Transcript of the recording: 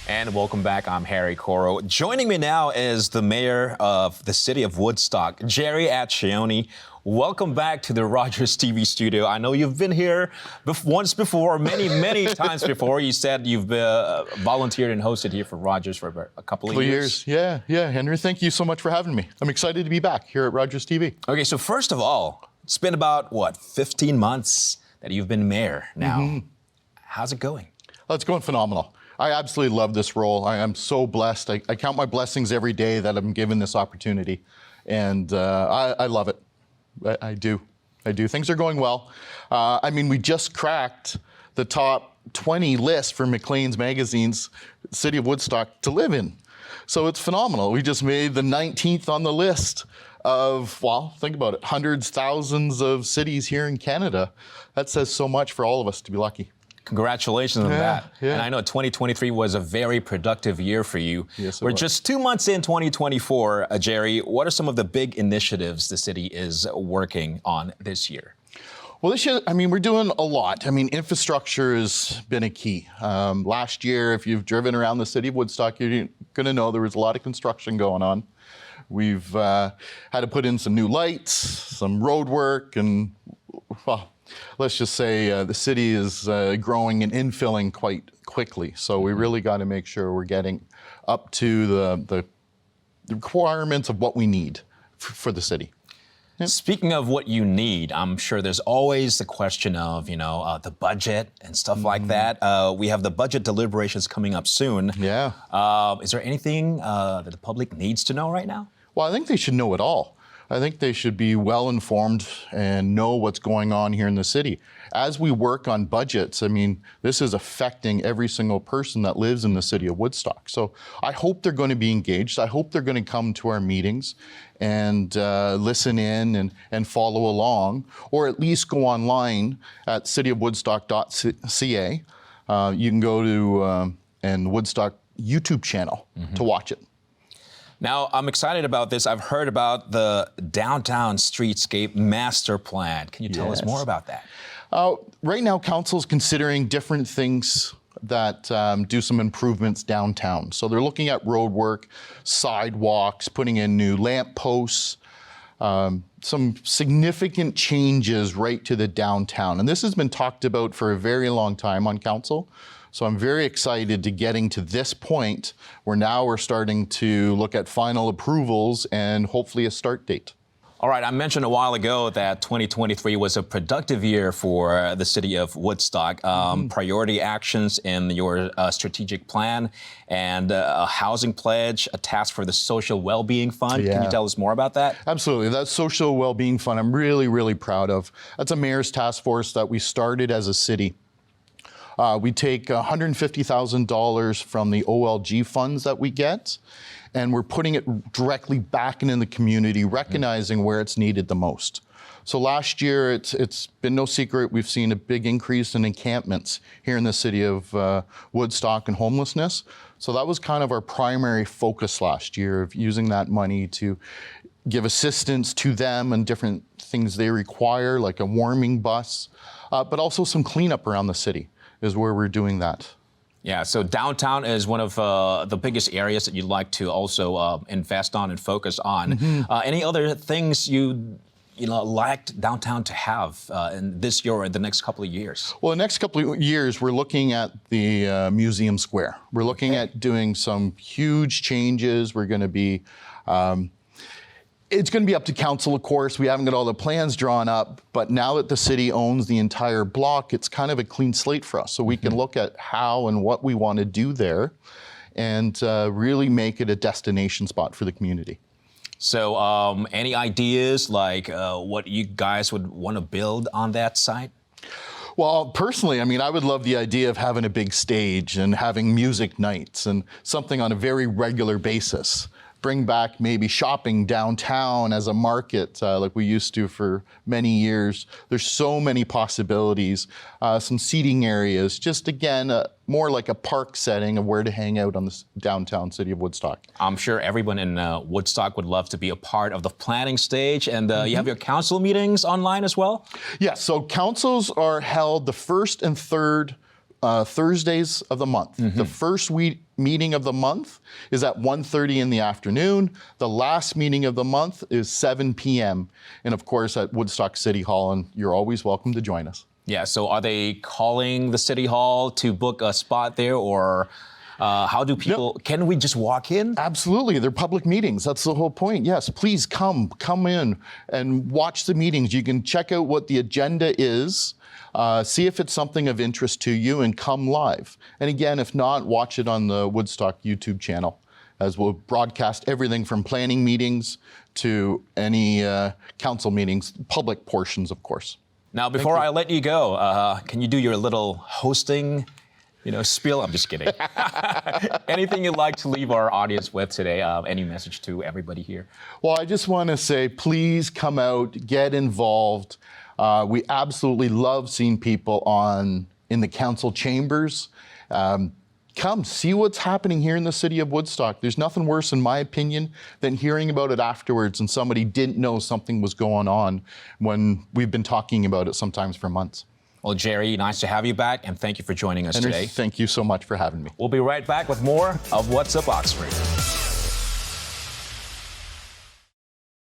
And welcome back. I'm Harry Coro. Joining me now is the mayor of the city of Woodstock, Jerry Acchione. Welcome back to the Rogers TV studio. I know you've been here once before, many times before. You said you've volunteered and hosted here for Rogers for a couple of years. Yeah, Henry. Thank you so much for having me. I'm excited to be back here at Rogers TV. Okay, so first of all, it's been about, 15 months that you've been mayor now. Mm-hmm. How's it going? Oh, it's going phenomenal. I absolutely love this role. I am so blessed. I count my blessings every day that I'm given this opportunity. And I love it. I do. Things are going well. We just cracked the top 20 list for Maclean's Magazine's City of Woodstock to live in. So it's phenomenal. We just made the 19th on the list of, think about it, hundreds, thousands of cities here in Canada. That says so much for all of us to be lucky. Congratulations on that. Yeah. And I know 2023 was a very productive year for you. Yes, We're just 2 months in 2024, Jerry. What are some of the big initiatives the city is working on this year? Well, this year, we're doing a lot. Infrastructure has been a key. Last year, if you've driven around the city of Woodstock, you're going to know there was a lot of construction going on. We've had to put in some new lights, some road work, and, let's just say the city is growing and infilling quite quickly. So we really got to make sure we're getting up to the requirements of what we need for the city. Yeah. Speaking of what you need, I'm sure there's always the question of, the budget and stuff like that. We have the budget deliberations coming up soon. Yeah. Is there anything that the public needs to know right now? Well, I think they should know it all. I think they should be well informed and know what's going on here in the city. As we work on budgets, this is affecting every single person that lives in the city of Woodstock. So I hope they're going to be engaged. I hope they're going to come to our meetings and listen in and follow along, or at least go online at cityofwoodstock.ca. You can go to and Woodstock YouTube channel to watch it. Now, I'm excited about this. I've heard about the downtown streetscape master plan. Can you tell us more about that? Right now, council's considering different things that do some improvements downtown. So they're looking at road work, sidewalks, putting in new lamp posts, some significant changes right to the downtown. And this has been talked about for a very long time on council. So I'm very excited to getting to this point where now we're starting to look at final approvals and hopefully a start date. All right, I mentioned a while ago that 2023 was a productive year for the city of Woodstock. Priority actions in your strategic plan and a housing pledge, a task for the social well-being fund. Yeah. Can you tell us more about that? Absolutely. That social well-being fund I'm really proud of. That's a mayor's task force that we started as a city. We take $150,000 from the OLG funds that we get, and we're putting it directly back into the community, recognizing where it's needed the most. So last year, it's been no secret, we've seen a big increase in encampments here in the city of Woodstock and homelessness. So that was kind of our primary focus last year, of using that money to give assistance to them and different things they require, like a warming bus, but also some cleanup around the city is where we're doing that. Yeah, so downtown is one of the biggest areas that you'd like to also invest on and focus on. Any other things you liked downtown to have in this year or in the next couple of years? Well, the next couple of years, we're looking at the Museum Square. We're looking at doing some huge changes. We're going to be it's going to be up to council, of course. We haven't got all the plans drawn up, but now that the city owns the entire block, it's kind of a clean slate for us. So we can look at how and what we want to do there and really make it a destination spot for the community. So any ideas like what you guys would want to build on that site? Well, personally, I would love the idea of having a big stage and having music nights and something on a very regular basis. Bring back maybe shopping downtown as a market like we used to for many years. There's so many possibilities, some seating areas, just again, more like a park setting of where to hang out on the downtown city of Woodstock. I'm sure everyone in Woodstock would love to be a part of the planning stage, and you have your council meetings online as well? Yes, so councils are held the first and third Thursdays of the month. The first meeting of the month is at 1:30 in the afternoon. The last meeting of the month is 7 p.m. And of course at Woodstock City Hall, and you're always welcome to join us. Yeah, so are they calling the City Hall to book a spot there, or how do people, can we just walk in? Absolutely, they're public meetings. That's the whole point. Yes, please come in and watch the meetings. You can check out what the agenda is, see if it's something of interest to you, and come live. And again, if not, watch it on the Woodstock YouTube channel, as we'll broadcast everything from planning meetings to any council meetings, public portions, of course. Now, before I let you go, can you do your little hosting spiel? I'm just kidding. Anything you'd like to leave our audience with today? Any message to everybody here? Well, I just want to say, please come out, get involved. We absolutely love seeing people in the council chambers. Come see what's happening here in the city of Woodstock. There's nothing worse, in my opinion, than hearing about it afterwards and somebody didn't know something was going on when we've been talking about it sometimes for months. Well, Jerry, nice to have you back, and thank you for joining us today. Thank you so much for having me. We'll be right back with more of What's Up Oxford.